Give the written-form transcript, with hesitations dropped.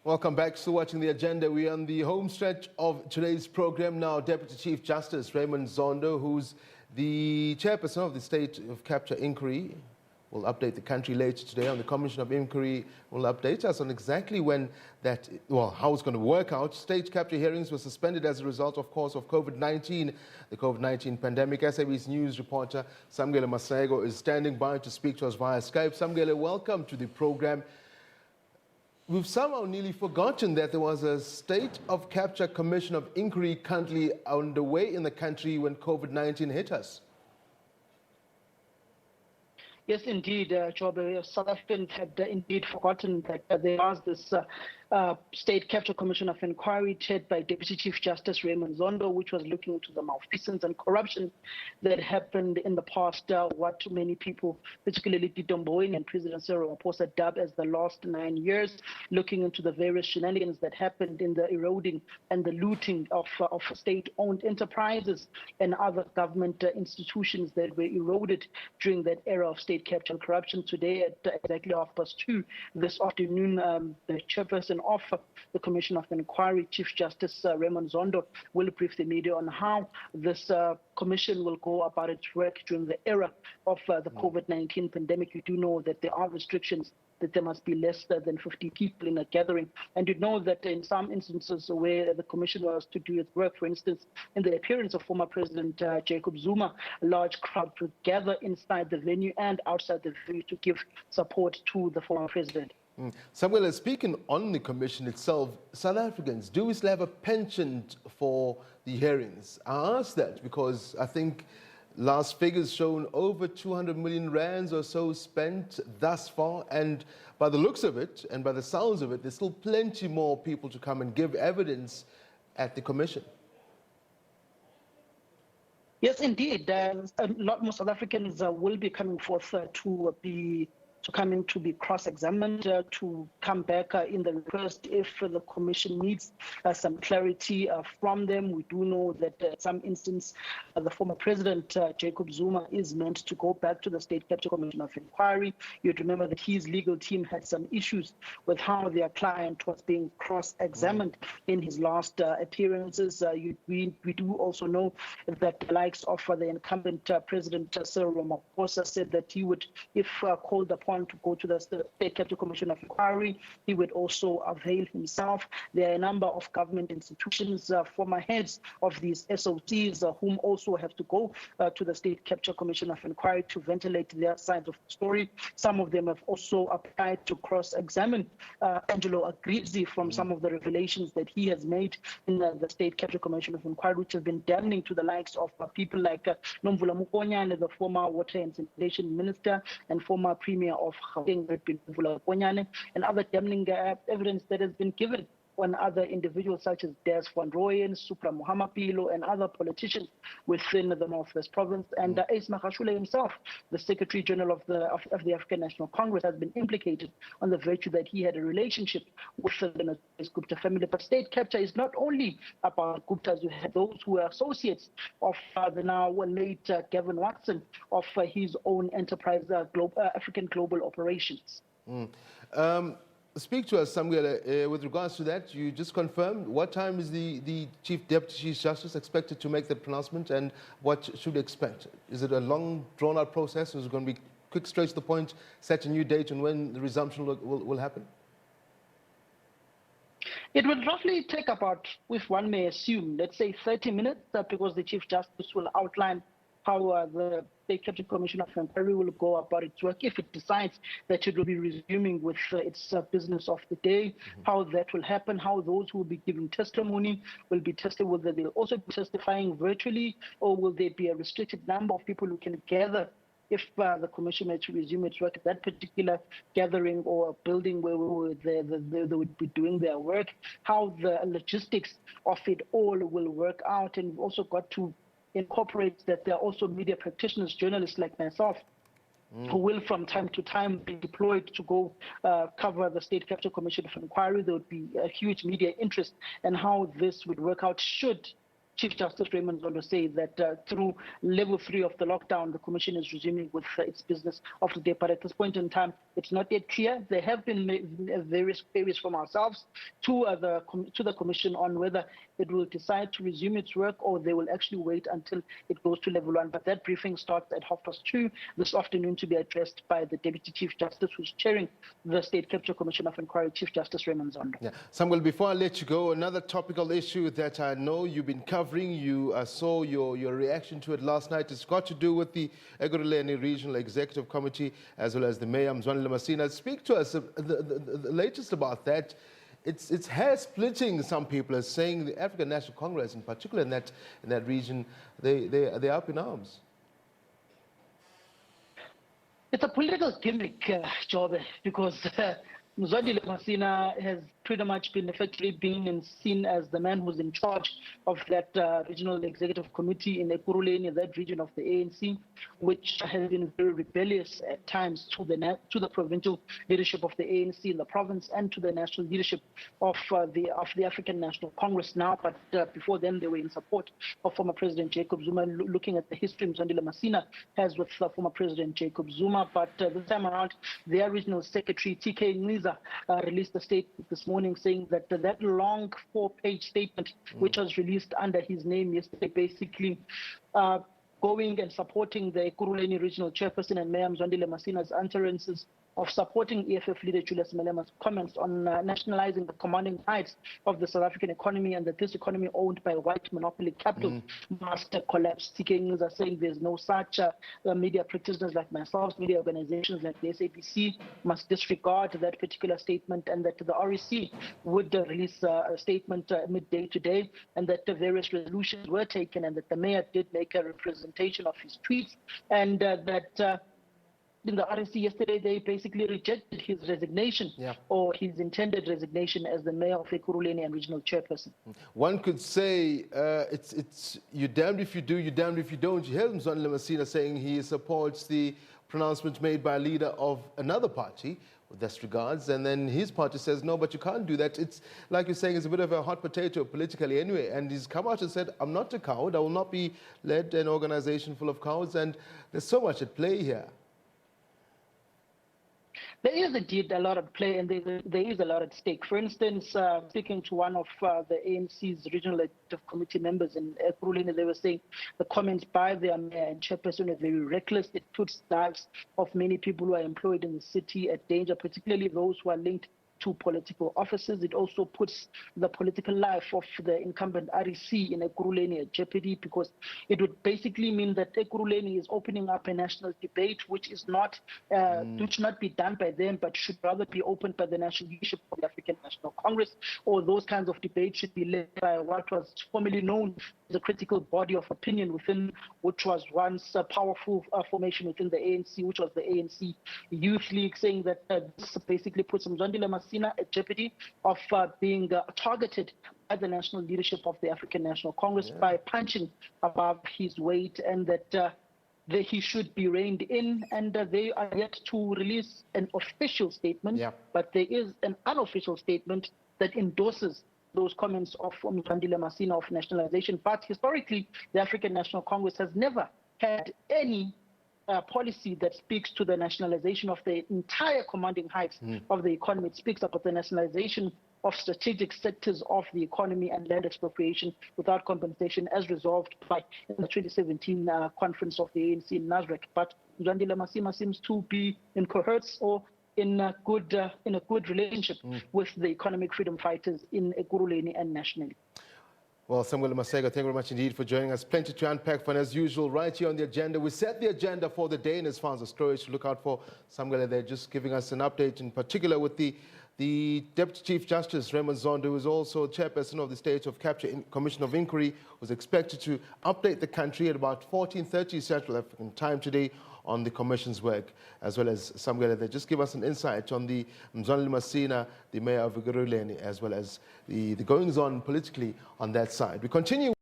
Welcome back. Still watching the agenda. We're on the home stretch of today's program now. Deputy Chief Justice Raymond Zondo, who's the chairperson of the State of Capture Inquiry, will update the country later today on the Commission of Inquiry. Will update us on exactly when that, how it's going to work out. State capture hearings were suspended as a result, of course, of COVID-19, the COVID-19 pandemic. SABC News reporter Samkele Maseko is standing by to speak to us via Skype. Samkele, welcome to the program. We've somehow nearly forgotten that there was a State of Capture Commission of Inquiry currently underway in the country when COVID-19 hit us. Yes, indeed, Jobe. South Africans had indeed forgotten that there was this State Capture Commission of Inquiry chaired by Deputy Chief Justice Raymond Zondo, which was looking into the malfeasance and corruption that happened in the past, what many people, particularly Tito Mboweni and President Cyril Ramaphosa, dubbed as the last 9 years, looking into the various shenanigans that happened in the eroding and the looting of state-owned enterprises and other government institutions that were eroded during that era of state capture and corruption. Today at exactly 2:30 this afternoon, the chairperson of the Commission of Inquiry, Chief Justice Raymond Zondo, will brief the media on how this commission will go about its work during the era of the COVID-19 pandemic. You do know that there are restrictions, that there must be less than 50 people in a gathering. And you know that in some instances where the commission was to do its work, for instance, in the appearance of former President Jacob Zuma, a large crowd would gather inside the venue and outside the venue to give support to the former president. Samuel, speaking on the commission itself, South Africans, do we still have a penchant for the hearings? I ask that because I think last figures shown over 200 million rands or so spent thus far, and by the looks of it and by the sounds of it, there's still plenty more people to come and give evidence at the commission. Yes, indeed. A lot more South Africans will be coming forth to be cross-examined, to come back in the request if the commission needs some clarity from them. We do know that in some instance, the former president, Jacob Zuma, is meant to go back to the State Capture Commission of Inquiry. You'd remember that his legal team had some issues with how their client was being cross-examined in his last appearances. We do also know that the likes of the incumbent President Cyril Ramaphosa said that he would, if called upon to go to the State Capture Commission of Inquiry, he would also avail himself. There are a number of government institutions, former heads of these SOCs, whom also have to go to the State Capture Commission of Inquiry to ventilate their side of the story. Some of them have also applied to cross-examine Angelo Agrizi from some of the revelations that he has made in the State Capture Commission of Inquiry, which have been damning to the likes of people like Nomvula Mokonyane, the former Water and Sanitation Minister and former Premier of Gauteng, and other damning evidence that has been given on other individuals such as Des Van Rooyen, Supra Muhammapilo, and other politicians within the Northwest Province. And Ace Magashule himself, the Secretary General of the African National Congress, has been implicated on the virtue that he had a relationship with the Gupta family. But state capture is not only about Guptas. You have those who are associates of the now late Gavin Watson of his own enterprise, African Global Operations. Speak to us, Samkele, with regards to that. You just confirmed. What time is the Chief Deputy Chief Justice expected to make that pronouncement, and what should we expect? Is it a long, drawn-out process, or is it going to be quick, straight to the point, set a new date on when the resumption will happen? It will roughly take about, if one may assume, let's say 30 minutes, because the Chief Justice will outline how the State Capture Commission of Inquiry will go about its work if it decides that it will be resuming with its business of the day, how that will happen, how those who will be giving testimony will be tested, whether they'll also be testifying virtually, or will there be a restricted number of people who can gather if the commission were to resume its work at that particular gathering or building where they would be doing their work, how the logistics of it all will work out. And we've also got to incorporate that there are also media practitioners, journalists like myself, who will from time to time be deployed to go cover the State Capture Commission of Inquiry. There would be a huge media interest in how this would work out should Chief Justice Raymond Zondo say that through level 3 of the lockdown, the Commission is resuming with its business of the day. But at this point in time, it's not yet clear. There have been various queries from ourselves to the Commission on whether it will decide to resume its work or they will actually wait until it goes to level 1. But that briefing starts at 2:30 this afternoon to be addressed by the Deputy Chief Justice, who's chairing the State Capture Commission of Inquiry, Chief Justice Raymond Zondo. Yeah. Samuel, before I let you go, another topical issue that I know you've been covering, you saw your reaction to it last night. It's got to do with the Ekurhuleni Regional Executive Committee as well as the Mayor, Samkele Maseko. Speak to us the latest about that. It's hair-splitting, some people are saying. The African National Congress, in particular in that region, they're up in arms. It's a political gimmick, Jobe, because Samkele Maseko has pretty much been effectively seen as the man who's in charge of that regional executive committee in Ekurhuleni, that region of the ANC, which has been very rebellious at times to the provincial leadership of the ANC in the province and to the national leadership of the African National Congress now. But before then, they were in support of former President Jacob Zuma. Looking at the history Samkele Maseko has with former President Jacob Zuma, but this time around, their regional secretary TK Nziza released a statement this morning saying that that long 4-page statement, which was released under his name yesterday, basically going and supporting the Ekurhuleni Regional Chairperson and Mayor Samkele Maseko's utterances of supporting EFF leader Julius Malema's comments on nationalizing the commanding heights of the South African economy, and that this economy owned by white monopoly capital must collapse. TK are saying there's no such media practitioners like myself, media organizations like the SABC must disregard that particular statement, and that the REC would release a statement midday today, and that the various resolutions were taken, and that the mayor did make a representation of his tweets, and that in the REC yesterday, they basically rejected his resignation or his intended resignation as the mayor of Ekurhuleni and regional chairperson. One could say it's you're damned if you do, you're damned if you don't. You heard Samkele Maseko saying he supports the pronouncement made by a leader of another party with this regards, and then his party says, no, but you can't do that. It's like you're saying, it's a bit of a hot potato politically anyway, and he's come out and said, I'm not a coward, I will not be led an organization full of cowards, and there's so much at play here. There is indeed a lot at play, and there is a lot at stake. For instance, speaking to one of the ANC's regional executive committee members in Ekurhuleni, they were saying the comments by their mayor and chairperson are very reckless. It puts lives of many people who are employed in the city at danger, particularly those who are linked to political offices. It also puts the political life of the incumbent REC in Ekurhuleni at jeopardy, because it would basically mean that Ekurhuleni is opening up a national debate, which is not, which should not be done by them, but should rather be opened by the national leadership of the African National Congress, or those kinds of debates should be led by what was formerly known as a critical body of opinion within, which was once a powerful formation within the ANC, which was the ANC Youth League, saying that this basically puts Samkele Maseko at jeopardy of being targeted by the national leadership of the African National Congress by punching above his weight, and that he should be reined in, and they are yet to release an official statement, but there is an unofficial statement that endorses those comments of Samkele Maseko of nationalization. But historically, the African National Congress has never had any policy that speaks to the nationalization of the entire commanding heights of the economy. It speaks about the nationalization of strategic sectors of the economy and land expropriation without compensation, as resolved by the 2017 conference of the ANC in Nasrec. But Samkele Maseko seems to be in cohorts or in a good relationship with the economic freedom fighters in Ekurhuleni and nationally. Well, Samkele Maseko, thank you very much indeed for joining us. Plenty to unpack, and as usual, right here on the agenda. We set the agenda for the day, and as far as the stories to look out for, Samkele, they're just giving us an update, in particular with the Deputy Chief Justice Raymond Zondo, who is also Chairperson of the State of Capture Commission of Inquiry, was expected to update the country at about 14:30 Central African time today on the Commission's work, as well as Samkele. They just give us an insight on the Samkele Maseko, the Mayor of Ekurhuleni, as well as the goings-on politically on that side. We continue.